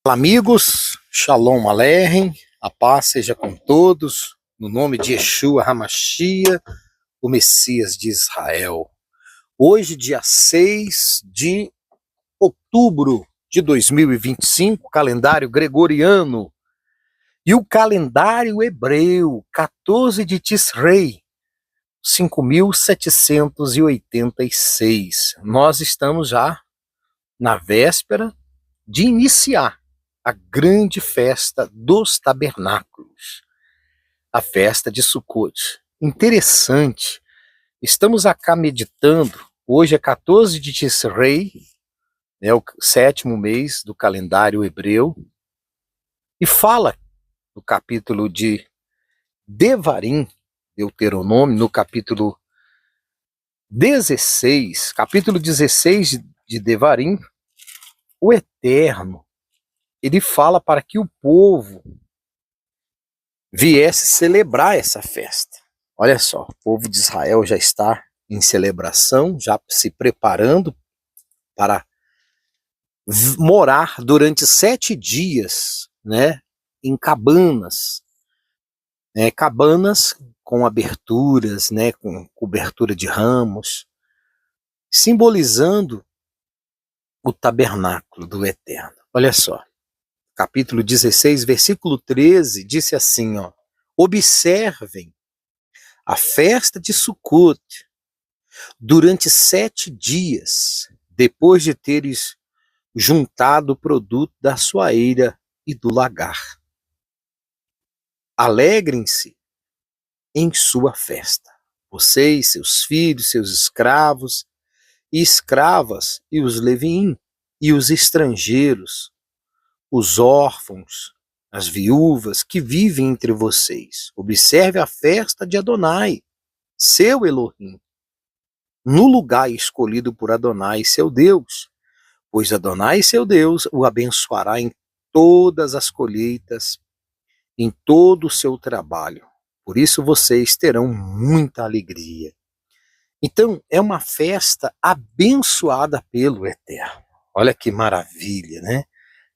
Olá, amigos, Shalom Aleichem, a paz seja com todos, no nome de Yeshua HaMashiach, o Messias de Israel. Hoje, dia 6 de outubro de 2025, calendário gregoriano, e o calendário hebreu, 14 de Tisrei, 5.786. Nós estamos já na véspera de iniciar a grande festa dos tabernáculos, a festa de Sukkot. Interessante, estamos acá meditando, hoje é 14 de Tisrei, é o 7º mês do calendário hebreu, e fala no capítulo de Devarim, Deuteronômio, no capítulo 16, capítulo 16 de Devarim, o Eterno, ele fala para que o povo viesse celebrar essa festa. Olha só, o povo de Israel já está em celebração, já se preparando para morar durante 7 dias, né, em cabanas, cabanas com aberturas, né, com cobertura de ramos, simbolizando o tabernáculo do Eterno. Olha só. Capítulo 16, versículo 13, disse assim, ó: observem a festa de Sukkot durante 7 dias, depois de teres juntado o produto da sua eira e do lagar. Alegrem-se em sua festa, vocês, seus filhos, seus escravos e escravas, e os leviim, e os estrangeiros, os órfãos, as viúvas que vivem entre vocês. Observe a festa de Adonai, seu Elohim, no lugar escolhido por Adonai, seu Deus, pois Adonai, seu Deus, o abençoará em todas as colheitas, em todo o seu trabalho. Por isso vocês terão muita alegria. Então, é uma festa abençoada pelo Eterno. Olha que maravilha, né?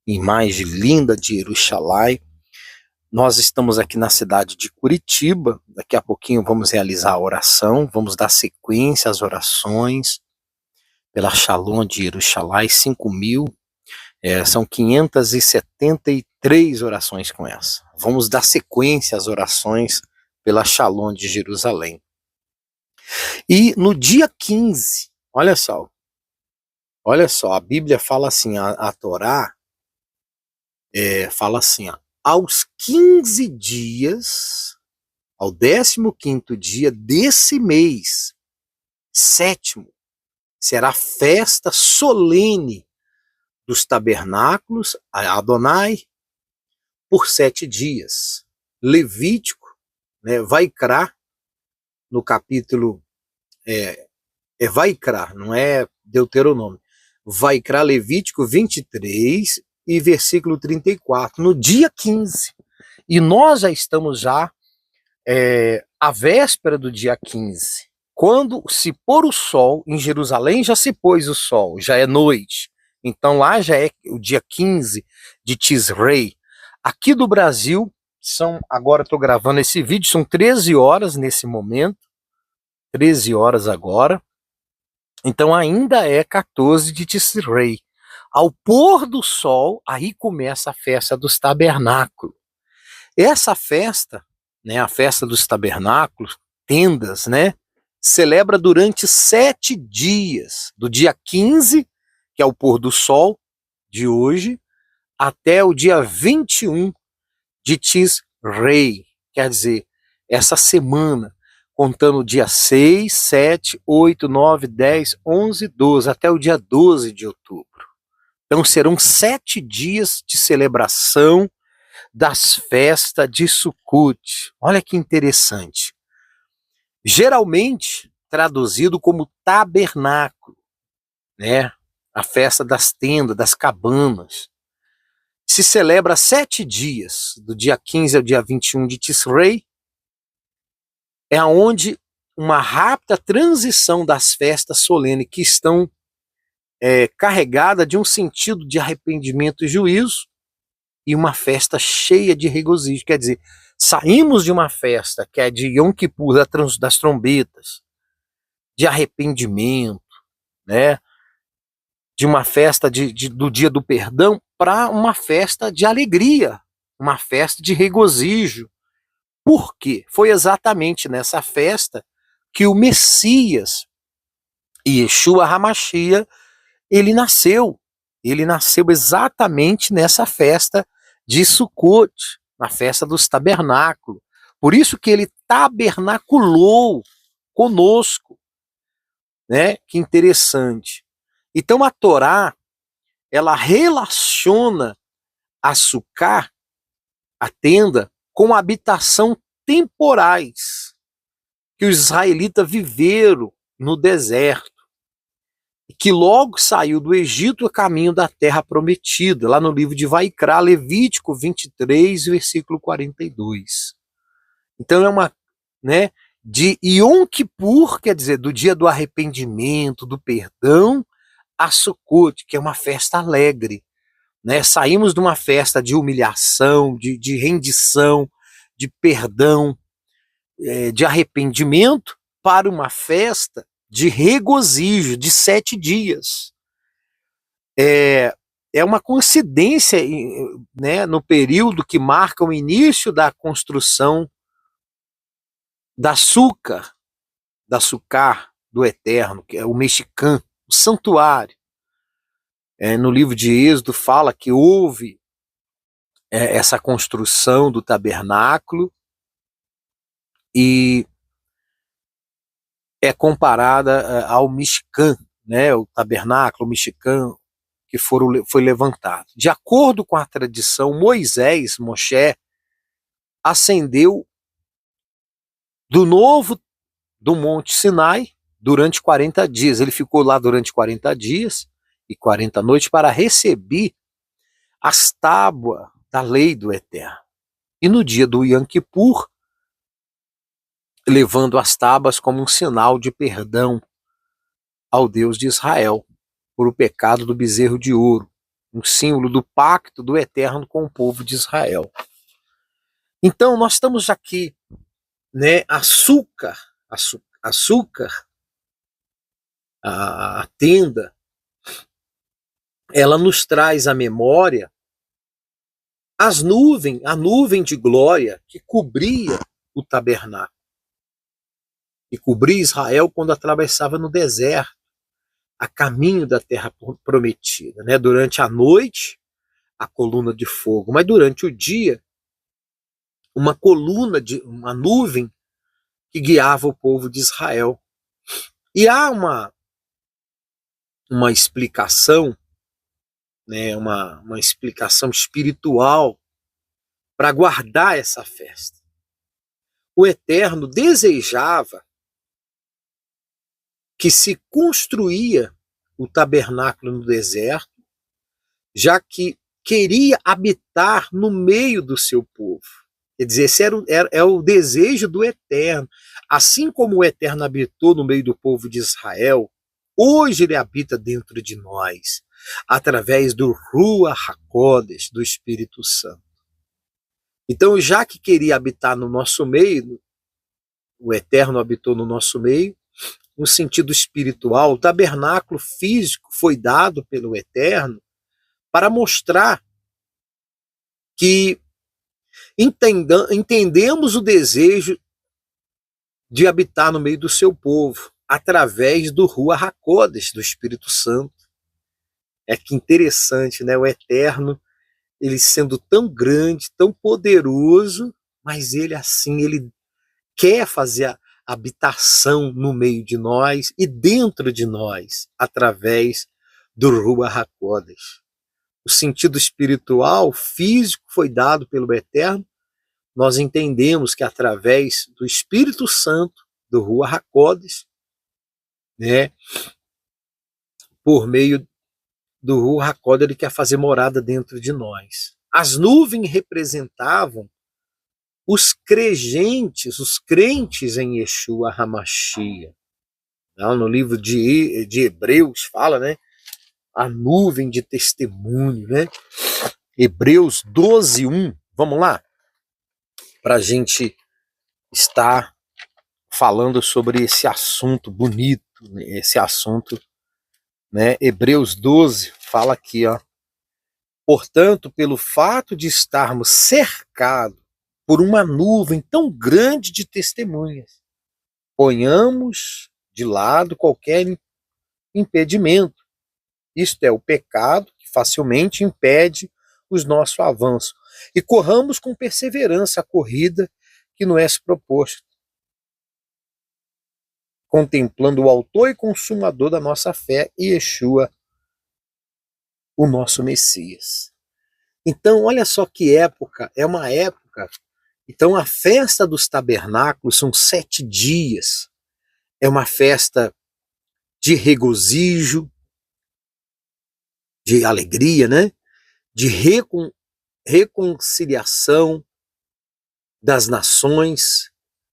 Imagem linda de Jerusalém. Nós estamos aqui na cidade de Curitiba, daqui a pouquinho vamos realizar a oração, vamos dar sequência às orações pela Shalom de Jerusalém, 5.000, são 573 orações com essa. Vamos dar sequência às orações pela Shalom de Jerusalém. E no dia 15, olha só, a Bíblia fala assim, a Torá, fala assim, ó, aos 15 dias, ao 15º dia desse mês, 7º, será festa solene dos tabernáculos a Adonai por 7 dias. Levítico, né, Vaikra, no capítulo, Vaikra, não é Deuteronômio, Vaikra, Levítico 23, e versículo 34, no dia 15. E nós já estamos já à véspera do dia 15. Quando se pôr o sol, em Jerusalém já se pôs o sol, já é noite. Então lá já é o dia 15 de Tisrei. Aqui do Brasil, agora estou gravando esse vídeo, são 13 horas nesse momento, 13 horas agora. Então ainda é 14 de Tisrei. Ao pôr do sol, aí começa a festa dos tabernáculos. Essa festa, né, a festa dos tabernáculos, tendas, né, celebra durante 7 dias, do dia 15, que é o pôr do sol de hoje, até o dia 21 de Tisrei, quer dizer, essa semana, contando o dia 6, 7, 8, 9, 10, 11, 12, até o dia 12 de outubro. Então serão 7 dias de celebração das festas de Sukkot. Olha que interessante. Geralmente traduzido como tabernáculo, né? A festa das tendas, das cabanas. Se celebra 7 dias, do dia 15 ao dia 21 de Tisrei, é onde uma rápida transição das festas solenes que estão carregada de um sentido de arrependimento e juízo, e uma festa cheia de regozijo. Quer dizer, saímos de uma festa que é de Yom Kippur, das trombetas, de arrependimento, né? De uma festa do dia do perdão, para uma festa de alegria, uma festa de regozijo. Por quê? Foi exatamente nessa festa que o Messias, Yeshua HaMashiach, ele nasceu. Ele nasceu exatamente nessa festa de Sukkot, na festa dos tabernáculos. Por isso que ele tabernaculou conosco, né? Que interessante. Então a Torá, ela relaciona a Sukkah, a tenda, com habitação temporais que os israelitas viveram no deserto, e que logo saiu do Egito a caminho da terra prometida, lá no livro de Vaikra, Levítico 23, versículo 42. Então é uma, né, de Yom Kippur, quer dizer, do dia do arrependimento, do perdão, a Sukkot, que é uma festa alegre, né? Saímos de uma festa de humilhação, de rendição, de perdão, de arrependimento, para uma festa de regozijo de 7 dias. É uma coincidência, né, no período que marca o início da construção da Sukkah, do Eterno, que é o Mexicã, o santuário. No livro de Êxodo fala que houve essa construção do tabernáculo e é comparada ao Mishkan, né, o tabernáculo, o Mishkan, que foi levantado. De acordo com a tradição, Moshe, ascendeu do Monte Sinai durante 40 dias. Ele ficou lá durante 40 dias e 40 noites para receber as tábuas da lei do Eterno. E no dia do Yom Kippur, levando as tábuas como um sinal de perdão ao Deus de Israel por o pecado do bezerro de ouro, um símbolo do pacto do Eterno com o povo de Israel. Então nós estamos aqui, né, açúcar, a tenda, ela nos traz à memória a nuvem de glória que cobria o tabernáculo, e cobria Israel quando atravessava no deserto, a caminho da terra prometida, né? Durante a noite, a coluna de fogo, mas durante o dia, uma nuvem que guiava o povo de Israel. E há uma explicação, né? Uma explicação espiritual para guardar essa festa. O Eterno desejava que se construía o tabernáculo no deserto, já que queria habitar no meio do seu povo. Quer dizer, esse é o desejo do Eterno. Assim como o Eterno habitou no meio do povo de Israel, hoje ele habita dentro de nós, através do Ruach HaKodesh, do Espírito Santo. Então, já que queria habitar no nosso meio, o Eterno habitou no nosso meio, no sentido espiritual, o tabernáculo físico foi dado pelo Eterno para mostrar que entendemos o desejo de habitar no meio do seu povo, através do Ruach HaKodesh, do Espírito Santo. É que interessante, né? O Eterno, ele sendo tão grande, tão poderoso, mas ele quer fazer a habitação no meio de nós e dentro de nós, através do Ruach HaKodesh. O sentido espiritual, físico, foi dado pelo Eterno. Nós entendemos que através do Espírito Santo, do Ruach HaKodesh, né, por meio do Ruach HaKodesh, ele quer fazer morada dentro de nós. As nuvens representavam os crentes em Yeshua HaMashiach. No livro de Hebreus fala, né, a nuvem de testemunho, né? Hebreus 12:1. Vamos lá? Para a gente estar falando sobre esse assunto bonito, esse assunto, né? Hebreus 12 fala aqui, ó. Portanto, pelo fato de estarmos cercados por uma nuvem tão grande de testemunhas, ponhamos de lado qualquer impedimento. Isto é, o pecado que facilmente impede os nossos avanços. E corramos com perseverança a corrida que nos é proposta, contemplando o autor e consumador da nossa fé, Yeshua, o nosso Messias. Então, olha só que época, é uma época. Então, a festa dos tabernáculos são 7 dias. É uma festa de regozijo, de alegria, né? De reconciliação das nações.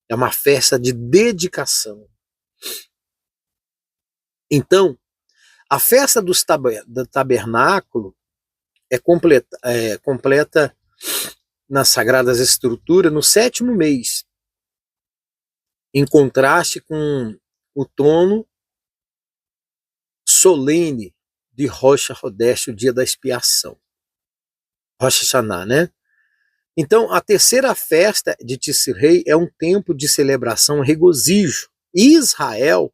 É uma festa de dedicação. Então, a festa do tabernáculo é completa nas Sagradas Escrituras no 7º mês, em contraste com o tono solene de Rosh Chodesh, o dia da expiação. Rosh Hashanah, né? Então, a terceira festa de Tisrei é um tempo de celebração e regozijo. Israel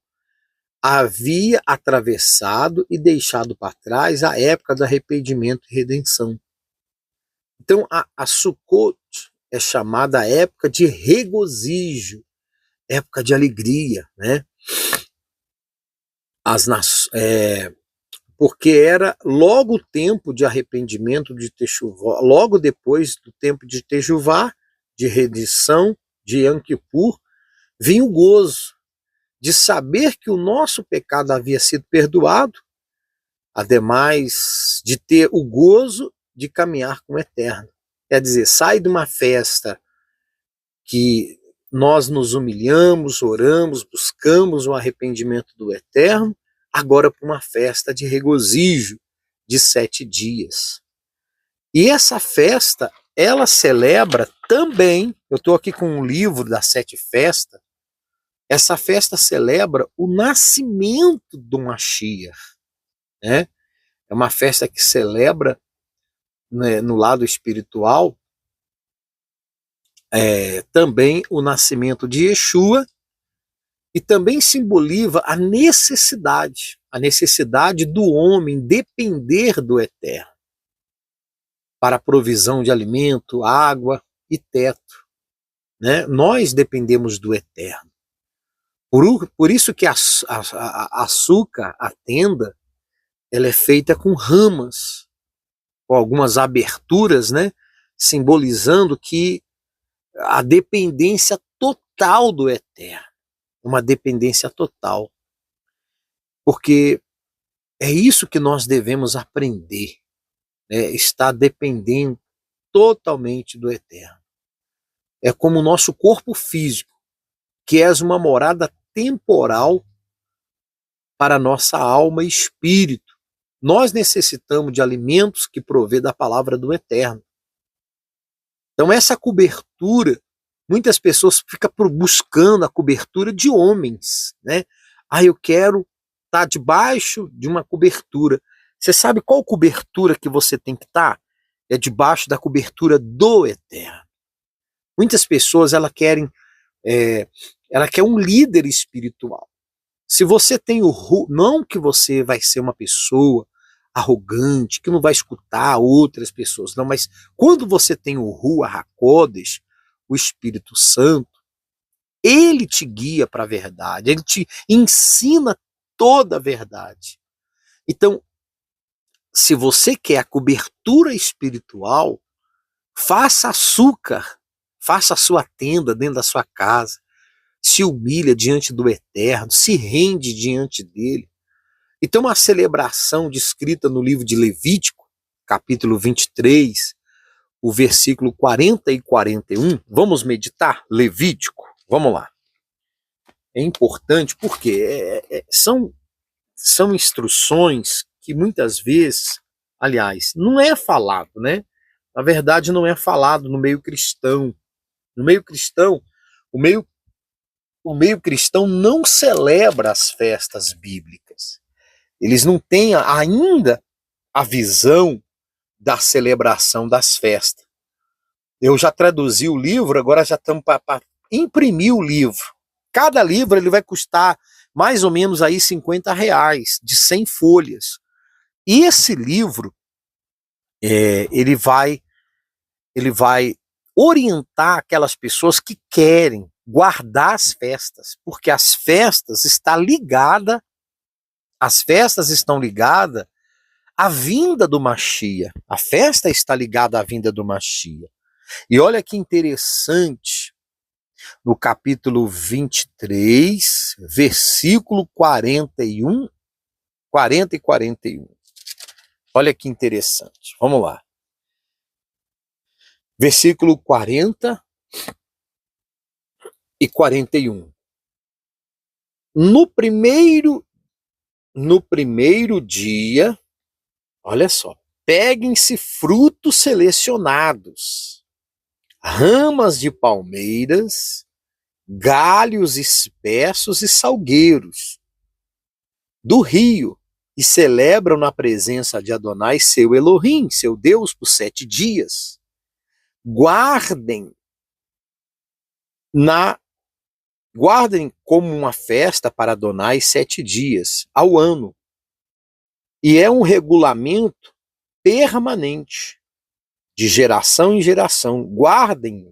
havia atravessado e deixado para trás a época do arrependimento e redenção. Então, a Sukkot é chamada a época de regozijo, época de alegria, né? Porque era logo o tempo de arrependimento de Teshuvah, logo depois do tempo de Teshuvah, de redenção, de Yom Kippur, vinha o gozo de saber que o nosso pecado havia sido perdoado, ademais de ter o gozo de caminhar com o Eterno. Quer dizer, sai de uma festa que nós nos humilhamos, oramos, buscamos o arrependimento do Eterno, agora para uma festa de regozijo de 7 dias. E essa festa, ela celebra também, eu estou aqui com um livro das 7 festas, essa festa celebra o nascimento do Mashiach, né? É uma festa que celebra, né, no lado espiritual, também o nascimento de Yeshua, e também simboliza a necessidade do homem depender do Eterno para a provisão de alimento, água e teto, né? Nós dependemos do Eterno. Por isso que a açúcar, a tenda, ela é feita com ramas, com algumas aberturas, né? Simbolizando que a dependência total do Eterno, uma dependência total. Porque é isso que nós devemos aprender, né? Estar dependendo totalmente do Eterno. É como o nosso corpo físico, que é uma morada temporal para nossa alma e espírito. Nós necessitamos de alimentos que provê da palavra do Eterno. Então essa cobertura, muitas pessoas ficam buscando a cobertura de homens, né? Eu quero estar debaixo de uma cobertura. Você sabe qual cobertura que você tem que estar? É debaixo da cobertura do Eterno. Muitas pessoas ela quer um líder espiritual. Se você tem não que você vai ser uma pessoa arrogante, que não vai escutar outras pessoas, não, mas quando você tem o Ruach HaKodesh, o Espírito Santo, ele te guia para a verdade, ele te ensina toda a verdade. Então, se você quer a cobertura espiritual, faça açúcar, faça a sua tenda dentro da sua casa, se humilha diante do Eterno, se rende diante dele. Então, a celebração descrita no livro de Levítico, capítulo 23, o versículo 40 e 41, vamos meditar? Levítico, vamos lá. É importante porque são instruções que muitas vezes, aliás, não é falado, né? Na verdade, não é falado no meio cristão. No meio cristão, o meio, o meio cristão não celebra as festas bíblicas. Eles não têm ainda a visão da celebração das festas. Eu já traduzi o livro, agora já estamos para imprimir o livro. Cada livro ele vai custar mais ou menos aí R$ 50, de 100 folhas. E esse livro, ele vai orientar aquelas pessoas que querem guardar as festas, porque as festas estão ligadas à vinda do Mashiach. A festa está ligada à vinda do Mashiach. E olha que interessante, no capítulo 23, versículo 41, 40 e 41. Olha que interessante. Vamos lá. Versículo 40 e 41. No primeiro dia, olha só, peguem-se frutos selecionados, ramas de palmeiras, galhos espessos e salgueiros do rio, e celebram na presença de Adonai, seu Elohim, seu Deus, por 7 dias. Guardem como uma festa para Adonai 7 dias ao ano. E é um regulamento permanente, de geração em geração. Guardem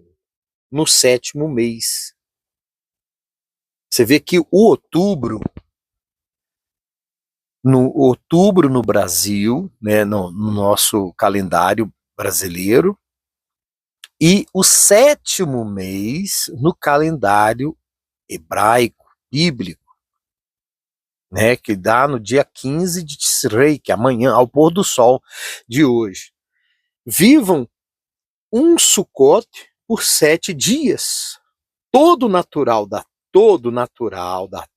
no 7º mês. Você vê que outubro no Brasil, né, no nosso calendário brasileiro, e o 7º mês no calendário hebraico, bíblico, né, que dá no dia 15 de Tisrei, que é amanhã, ao pôr do sol de hoje. Vivam um Sukkot por 7 dias. Todo natural da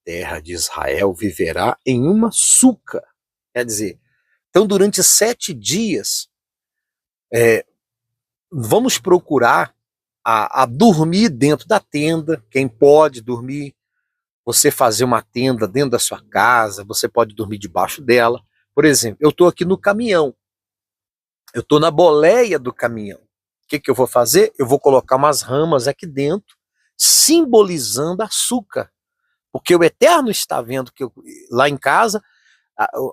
terra de Israel viverá em uma suca. Quer dizer, então durante 7 dias, vamos procurar a dormir dentro da tenda. Quem pode dormir, você fazer uma tenda dentro da sua casa, você pode dormir debaixo dela. Por exemplo, eu estou aqui no caminhão, eu estou na boleia do caminhão. O que eu vou fazer? Eu vou colocar umas ramas aqui dentro, simbolizando açúcar. Porque o Eterno está vendo que lá em casa,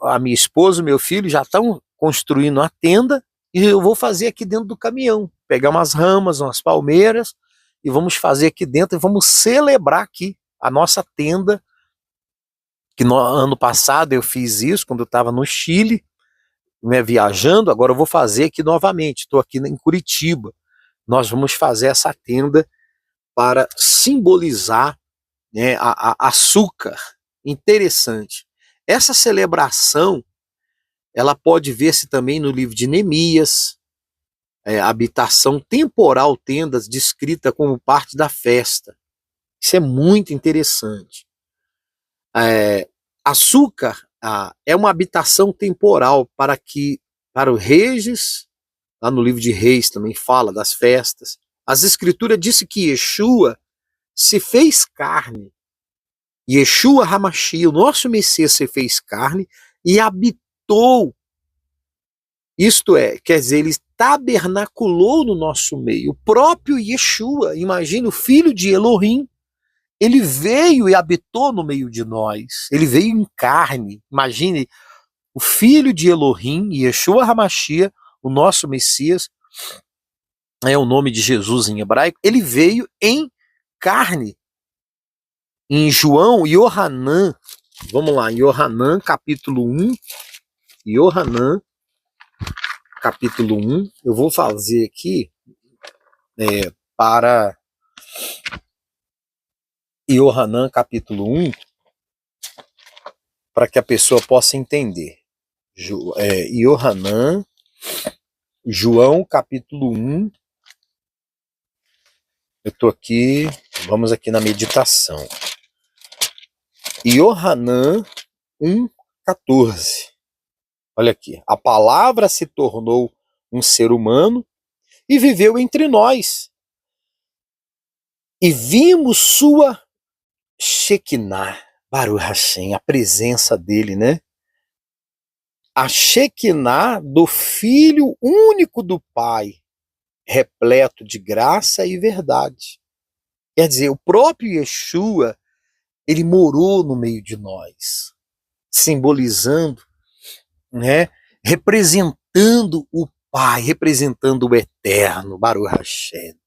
a minha esposa e meu filho já estão construindo a tenda, e eu vou fazer aqui dentro do caminhão. Pegar umas ramas, umas palmeiras, e vamos fazer aqui dentro, e vamos celebrar aqui a nossa tenda, que no ano passado eu fiz isso, quando eu estava no Chile, né, viajando. Agora eu vou fazer aqui novamente, estou aqui em Curitiba. Nós vamos fazer essa tenda para simbolizar, né, açúcar. Interessante. Essa celebração, ela pode ver-se também no livro de Neemias, habitação temporal, tendas, descrita como parte da festa. Isso é muito interessante. Açúcar é uma habitação temporal para os reis, lá no livro de Reis também fala das festas. As escrituras dizem que Yeshua se fez carne. Yeshua Hamashi, o nosso Messias, se fez carne e habitou. Isto é, quer dizer, ele tabernaculou no nosso meio. O próprio Yeshua, imagina, o filho de Elohim, ele veio e habitou no meio de nós. Ele veio em carne. Imagine, o filho de Elohim, Yeshua Hamashiach, o nosso Messias, é o nome de Jesus em hebraico, ele veio em carne. Em João, Yohanan, vamos lá, Yohanan, capítulo 1, Yohanan, capítulo 1, eu vou fazer aqui para Yohanan, capítulo 1, para que a pessoa possa entender. Yohanan, João, capítulo 1, eu estou aqui, vamos aqui na meditação. Yohanan 1,14. Olha aqui. A palavra se tornou um ser humano e viveu entre nós. E vimos sua Shekinah, Baruch Hashem, a presença dele, né? A Shekinah do Filho único do Pai, repleto de graça e verdade. Quer dizer, o próprio Yeshua, ele morou no meio de nós, simbolizando, né? Representando o Pai, representando o Eterno, Baruch Hashem.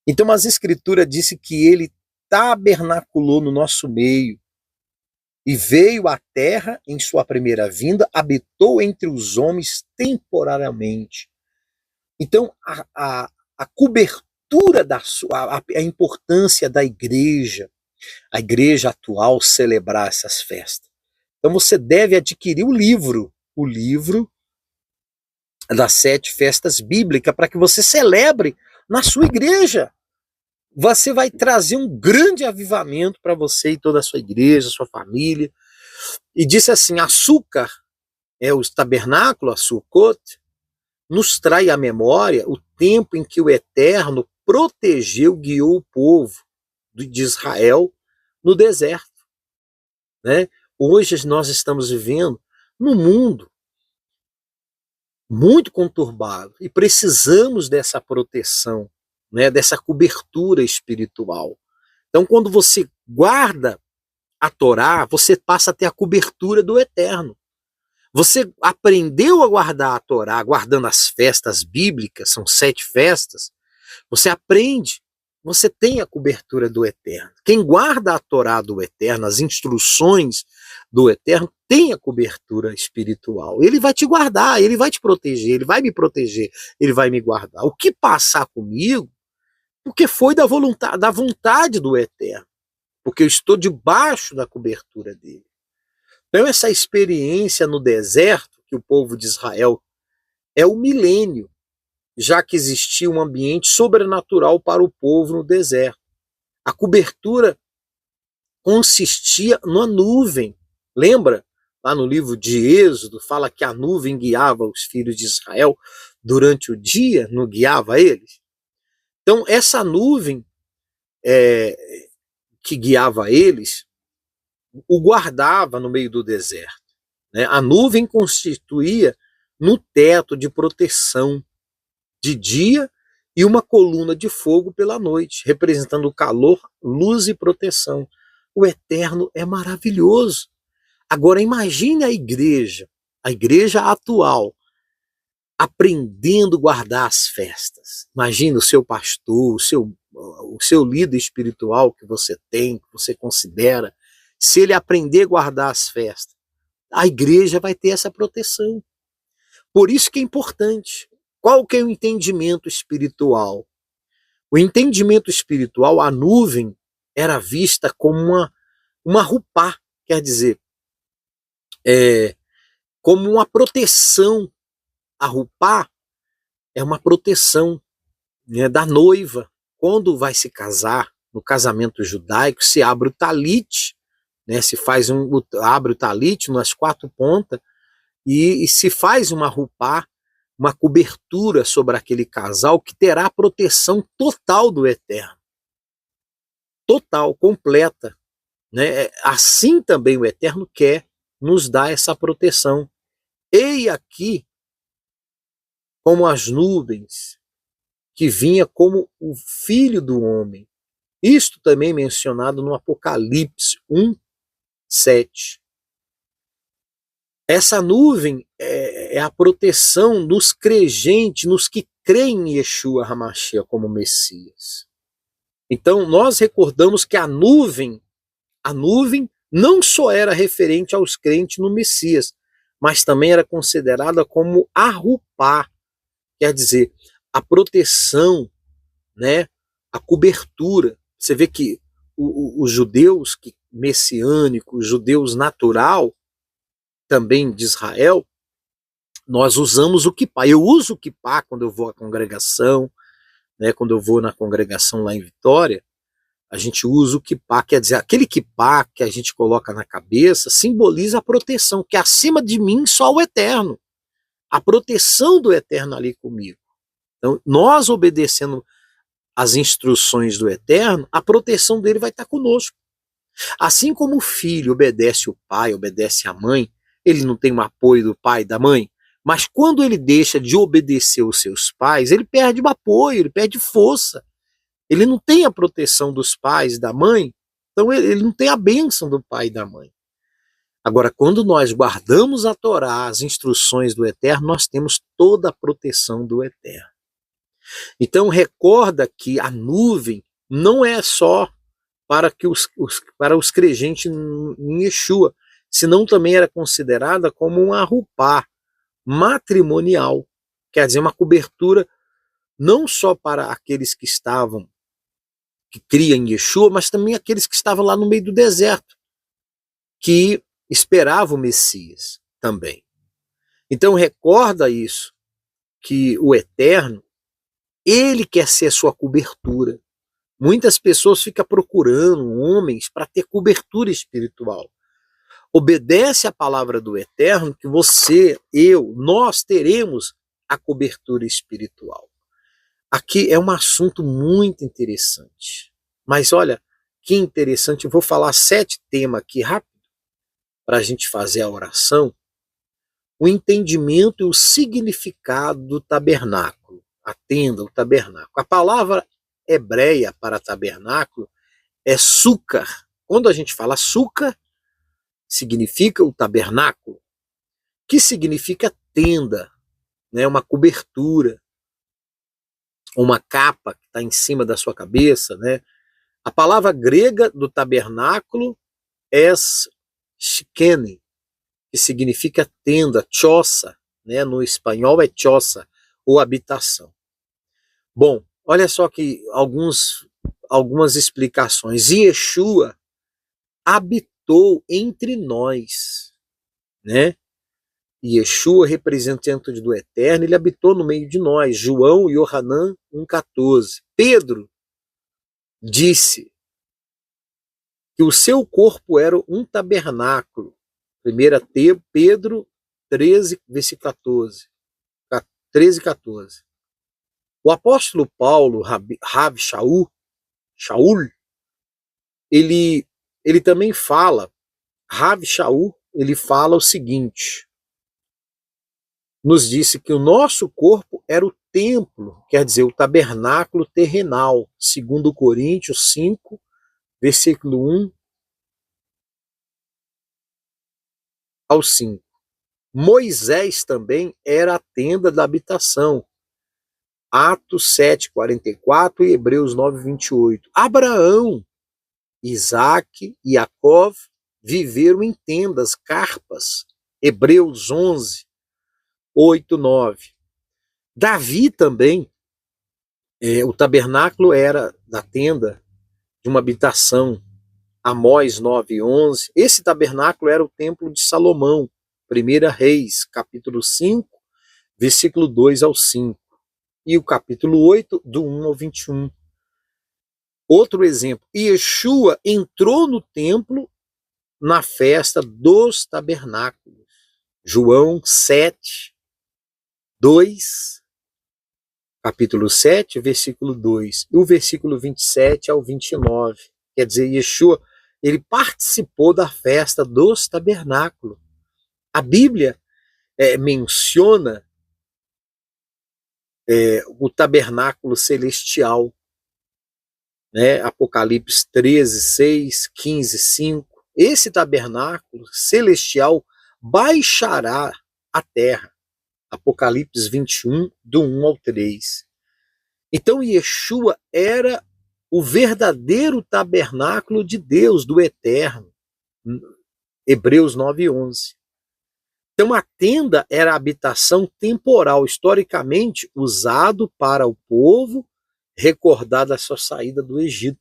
Então as Escrituras dizem que ele tabernaculou no nosso meio e veio à terra em sua primeira vinda, habitou entre os homens temporariamente. Então a cobertura da sua, a importância da igreja, a igreja atual celebrar essas festas. Então você deve adquirir o livro das 7 festas bíblicas, para que você celebre na sua igreja. Você vai trazer um grande avivamento para você e toda a sua igreja, sua família. E disse assim, açúcar, os tabernáculos, a Sukkot, nos traz à memória o tempo em que o Eterno protegeu, guiou o povo de Israel no deserto. Né? Hoje nós estamos vivendo num mundo muito conturbado e precisamos dessa proteção, né, dessa cobertura espiritual. Então, quando você guarda a Torá, você passa a ter a cobertura do Eterno. Você aprendeu a guardar a Torá, guardando as festas bíblicas, são 7 festas, você aprende, você tem a cobertura do Eterno. Quem guarda a Torá do Eterno, as instruções do Eterno, tem a cobertura espiritual. Ele vai te guardar, ele vai te proteger, ele vai me proteger, ele vai me guardar. O que passar comigo, porque foi da vontade do Eterno, porque eu estou debaixo da cobertura dele. Então essa experiência no deserto, que o povo de Israel é o milênio, já que existia um ambiente sobrenatural para o povo no deserto. A cobertura consistia numa nuvem. Lembra? Lá no livro de Êxodo, fala que a nuvem guiava os filhos de Israel durante o dia, não guiava eles? Então, essa nuvem que guiava eles, o guardava no meio do deserto. Né? A nuvem constituía no teto de proteção de dia e uma coluna de fogo pela noite, representando o calor, luz e proteção. O Eterno é maravilhoso. Agora imagine a igreja atual, aprendendo a guardar as festas. Imagine o seu pastor, o seu líder espiritual que você tem, que você considera, se ele aprender a guardar as festas, a igreja vai ter essa proteção. Por isso que é importante. Qual que é o entendimento espiritual? O entendimento espiritual, a nuvem era vista como uma rupá, quer dizer, como uma proteção. A rupá é uma proteção, né, da noiva. Quando vai se casar, no casamento judaico, se abre o talit, né, abre o talit nas 4 pontas e se faz uma rupá, uma cobertura sobre aquele casal que terá a proteção total do Eterno. Total, completa. Né? Assim também o Eterno quer nos dar essa proteção. Ei aqui, como as nuvens, que vinha como o Filho do Homem. Isto também mencionado no Apocalipse 1:7. Essa nuvem é a proteção dos crentes, nos que creem em Yeshua HaMashiach como Messias. Então nós recordamos que a nuvem não só era referente aos crentes no Messias, mas também era considerada como a rupá, quer dizer, a proteção, né, a cobertura. Você vê que os judeus messiânicos, os judeus natural, também de Israel, nós usamos o quipá. Eu uso o quipá quando eu vou à congregação, né, quando eu vou na congregação lá em Vitória, a gente usa o quipá, quer dizer, aquele quipá que a gente coloca na cabeça simboliza a proteção, que acima de mim só o Eterno. A proteção do Eterno ali comigo. Então, nós obedecendo as instruções do Eterno, a proteção dele vai estar conosco. Assim como o filho obedece o pai, obedece a mãe, ele não tem o apoio do pai e da mãe, mas quando ele deixa de obedecer os seus pais, ele perde o apoio, ele perde força. Ele não tem a proteção dos pais e da mãe, então ele não tem a bênção do pai e da mãe. Agora, quando nós guardamos a Torá, as instruções do Eterno, nós temos toda a proteção do Eterno. Então, recorda que a nuvem não é só para os crentes em Yeshua, senão também era considerada como uma rupá matrimonial, quer dizer, uma cobertura não só para aqueles que criam em Yeshua, mas também aqueles que estavam lá no meio do deserto, que esperavam o Messias também. Então recorda isso, que o Eterno, ele quer ser a sua cobertura. Muitas pessoas ficam procurando homens para ter cobertura espiritual. Obedece a palavra do Eterno que você, eu, nós teremos a cobertura espiritual. Aqui é um assunto muito interessante. Mas olha, que interessante, eu vou falar 7 temas aqui rápido para a gente fazer a oração. O entendimento e o significado do tabernáculo, a tenda, o tabernáculo. A palavra hebreia para tabernáculo é sukkar. Quando a gente fala sukkar, significa o tabernáculo, que significa tenda, né, uma cobertura, uma capa que está em cima da sua cabeça, né? A palavra grega do tabernáculo é shikene, que significa tenda, choça, né? No espanhol é choça, ou habitação. Bom, olha só que algumas explicações. Yeshua habitou entre nós, né? Yeshua, representante do Eterno, ele habitou no meio de nós. João, Yohanan 1,14. Pedro disse que o seu corpo era um tabernáculo. 1 Pedro 13, versículo 14. 13 e 14. O apóstolo Paulo, Rav Shaul, ele também fala, Rav Shaul, ele fala o seguinte, nos disse que o nosso corpo era o templo, quer dizer, o tabernáculo terrenal, segundo Coríntios 5, versículo 1 ao 5. Moisés também era a tenda da habitação, Atos 7, 44 e Hebreus 9, 28. Abraão, Isaac e Jacó viveram em tendas, carpas, Hebreus 11, 8, 9. Davi também, o tabernáculo era da tenda de uma habitação, Amós 9, 11. Esse tabernáculo era o templo de Salomão, 1 Reis, capítulo 5, versículo 2 ao 5. E o capítulo 8, do 1 ao 21. Outro exemplo, Yeshua entrou no templo na festa dos tabernáculos. João 7, 2, capítulo 7, versículo 2. E o versículo 27 ao 29. Quer dizer, Yeshua, ele participou da festa dos tabernáculos. A Bíblia menciona o tabernáculo celestial, né? Apocalipse 13, 6, 15, 5. Esse tabernáculo celestial baixará a terra. Apocalipse 21, do 1 ao 3. Então Yeshua era o verdadeiro tabernáculo de Deus, do Eterno. Hebreus 9, 11. Então a tenda era a habitação temporal, historicamente usado para o povo recordar da sua saída do Egito.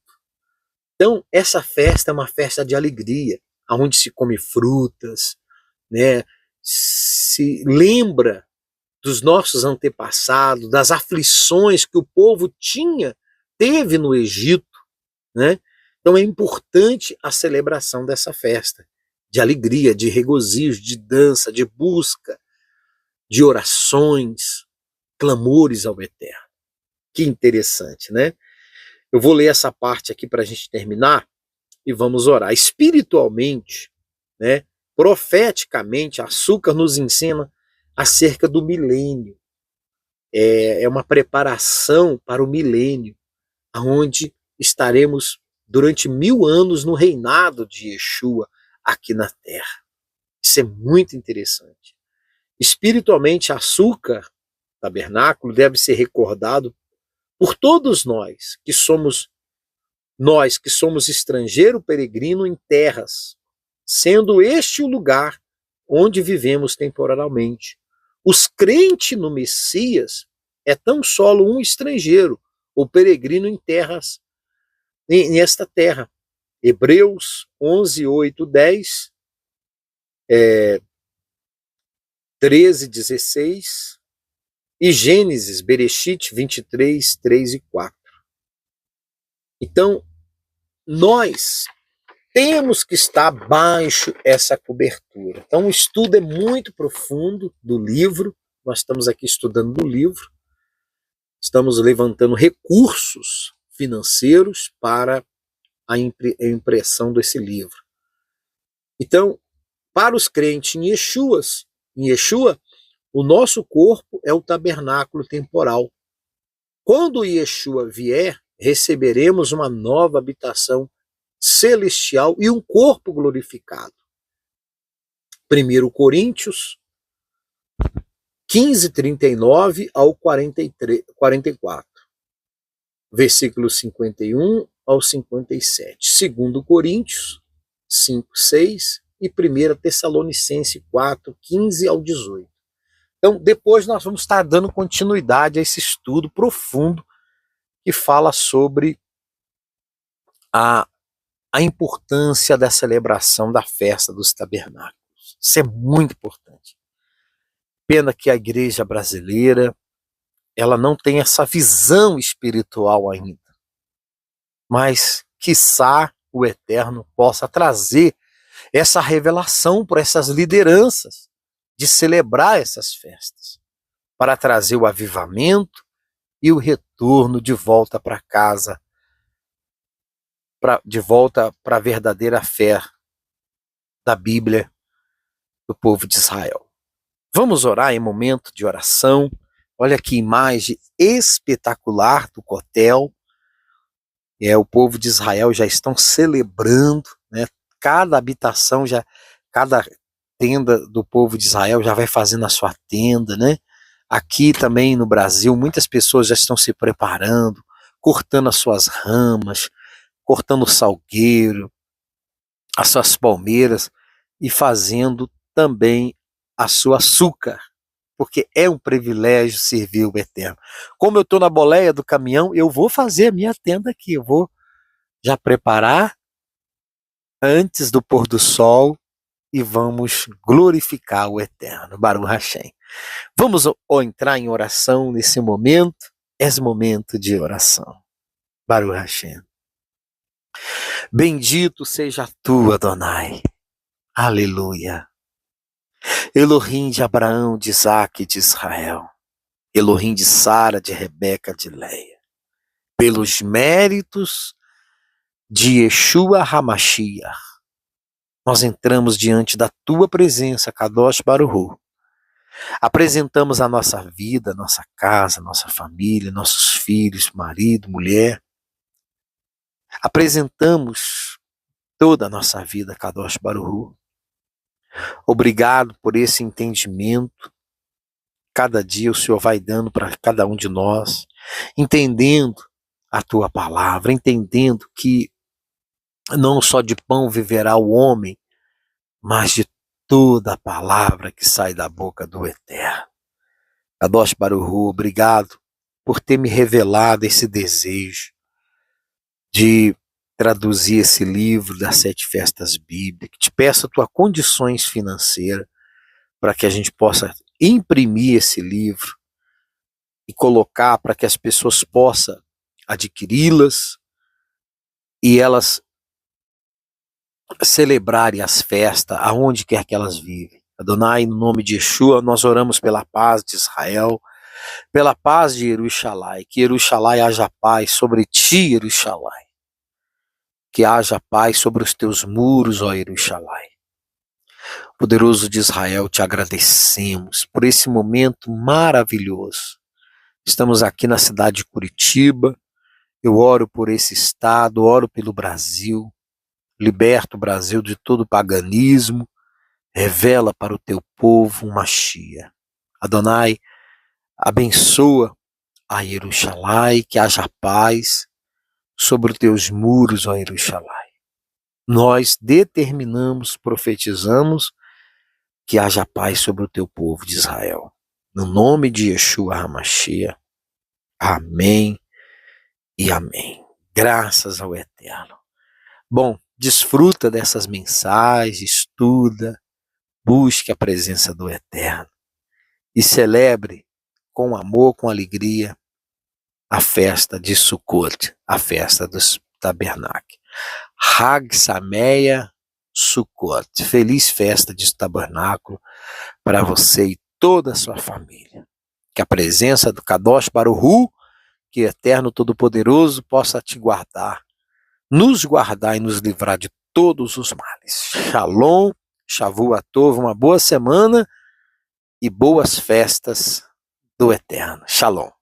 Então essa festa é uma festa de alegria, onde se come frutas, né? Se lembra dos nossos antepassados, das aflições que o povo teve no Egito, né? Então é importante a celebração dessa festa, de alegria, de regozijo, de dança, de busca, de orações, clamores ao Eterno. Que interessante, né? Eu vou ler essa parte aqui para a gente terminar e vamos orar. Espiritualmente, né? Profeticamente, Açúcar nos ensina acerca do milênio. É uma preparação para o milênio, onde estaremos durante 1000 anos no reinado de Yeshua aqui na Terra. Isso é muito interessante. Espiritualmente, Açúcar, tabernáculo, deve ser recordado por todos nós que somos estrangeiro peregrino em terras, sendo este o lugar onde vivemos temporariamente. Os crentes no Messias é tão solo um estrangeiro ou peregrino em terras, nesta terra. Hebreus 11, 8, 10, 13, 16 e Gênesis, Bereshit 23, 3 e 4. Então, nós temos que estar abaixo essa cobertura. Então, o estudo é muito profundo do livro. Nós estamos aqui estudando do livro. Estamos levantando recursos financeiros para a impressão desse livro. Então, para os crentes em Yeshua, o nosso corpo é o tabernáculo temporal. Quando Yeshua vier, receberemos uma nova habitação celestial e um corpo glorificado. 1 Coríntios 15, 39 ao 44. Versículos 51 ao 57. 2 Coríntios 5, 6 e 1 Tessalonicenses 4, 15 ao 18. Então, depois nós vamos estar dando continuidade a esse estudo profundo que fala sobre a importância da celebração da festa dos tabernáculos. Isso é muito importante. Pena que a igreja brasileira ela não tem essa visão espiritual ainda. Mas, quiçá, o Eterno possa trazer essa revelação para essas lideranças de celebrar essas festas, para trazer o avivamento e o retorno de volta para casa, de volta para a verdadeira fé da Bíblia do povo de Israel. Vamos orar em momento de oração. Olha que imagem espetacular do Cotel. O povo de Israel já estão celebrando, né? Cada habitação, cada tenda do povo de Israel já vai fazendo a sua tenda, né? Aqui também no Brasil, muitas pessoas já estão se preparando, cortando as suas ramas, cortando o salgueiro, as suas palmeiras e fazendo também a sua açúcar, porque é um privilégio servir o Eterno. Como eu estou na boleia do caminhão, eu vou fazer a minha tenda aqui, eu vou já preparar antes do pôr do sol e vamos glorificar o Eterno, Baruch Hashem. Vamos entrar em oração nesse momento, esse momento de oração. Baruch Hashem. Bendito seja tu, Adonai. Aleluia. Elohim de Abraão, de Isaac e de Israel. Elohim de Sara, de Rebeca, de Leia. Pelos méritos de Yeshua HaMashiach, nós entramos diante da tua presença, Kadosh Baruch Hu. Apresentamos a nossa vida, nossa casa, nossa família, nossos filhos, marido, mulher. Apresentamos toda a nossa vida, Kadosh Baruch Hu. Obrigado por esse entendimento. Cada dia o Senhor vai dando para cada um de nós, entendendo a tua palavra, entendendo que não só de pão viverá o homem, mas de toda a palavra que sai da boca do Eterno. Kadosh Baruch Hu, obrigado por ter me revelado esse desejo de traduzir esse livro das 7 festas bíblicas. Te peço a tua condições financeiras para que a gente possa imprimir esse livro e colocar para que as pessoas possam adquiri-las e elas celebrarem as festas aonde quer que elas vivem. Adonai, no nome de Yeshua, nós oramos pela paz de Israel, pela paz de Jerusalém, que Jerusalém haja paz sobre ti, Jerusalém, que haja paz sobre os teus muros, ó Jerusalém. Poderoso de Israel, te agradecemos por esse momento maravilhoso. Estamos aqui na cidade de Curitiba, eu oro por esse estado, oro pelo Brasil, liberta o Brasil de todo paganismo, revela para o teu povo uma Mashiach. Adonai, abençoa a Jerusalém, que haja paz sobre os teus muros, ó Jerusalém. Nós determinamos, profetizamos que haja paz sobre o teu povo de Israel. No nome de Yeshua HaMashiach. Amém e amém. Graças ao Eterno. Bom, desfruta dessas mensagens, estuda, busque a presença do Eterno e celebre com amor, com alegria, a festa de Sukkot, a festa dos tabernáculos. Hag Sameia Sukkot. Feliz festa de tabernáculo para você e toda a sua família. Que a presença do Kadosh Baruch, que o Eterno Todo-Poderoso, possa te guardar, nos guardar e nos livrar de todos os males. Shalom, Shavua Tov, uma boa semana e boas festas do Eterno. Shalom.